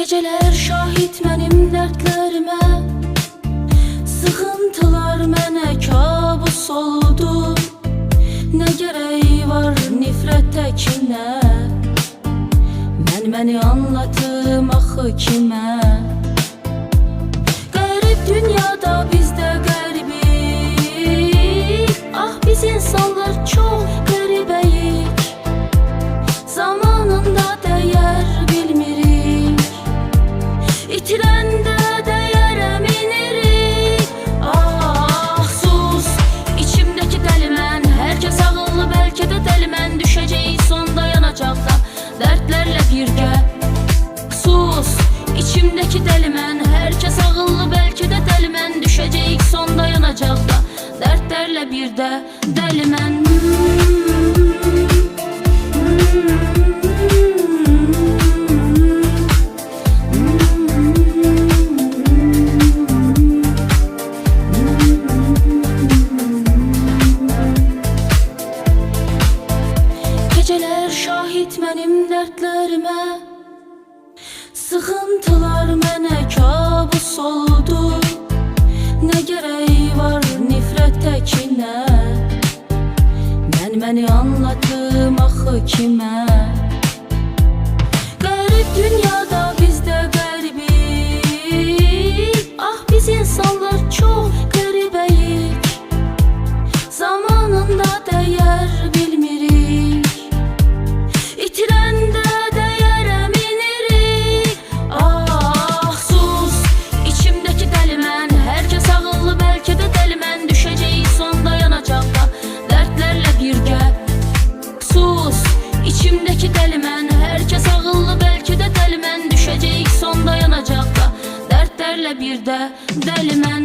Geceler şahit mənim dərdlərimə, sıxıntılar mənə kabus oldu. Nə gərək var nifrət təkinə, məni anlatım axı kimə? Qərib dünyada biz də qəribik. Ah biz insanlar çox qəribəyik, zamanında dəyər bilmirik, itirəndə dəyərə minirik. Ah sus, içimdəki dəli mən, hər kəs ağıllı bəlkə də dəli mən. Düşəcəyik sonda yanacaqda dərdlərlə birgə. Sus, içimdəki dəli mən, hər kəs ağıllı bəlkə də dəli mən. Düşəcəyik sonda yanacaqda dərdlərlə birdə dəli mən. Geceler şahit mənim dərdlərimə, sıxıntılar mənə kabus oldu. Nə gərək var nifrət təkinə, məni anlatım axı kimə? Qərib dünyada biz də qəribik. Ah biz insanlar çox qəribəyik, zamanında dəyər bilmirik, itirəndə dəyərə minirik. Ah sus, içimdəki dəli mən, hər kəs ağıllı bəlkə də dəli mən. Düşəcəyik sonda yanacaqda dərdlərlə birgə. Sus, içimdəki dəli mən, hər kəs ağıllı bəlkə də dəli mən. Düşəcəyik sonda yanacaqda dərdlərlə birdə dəli mən.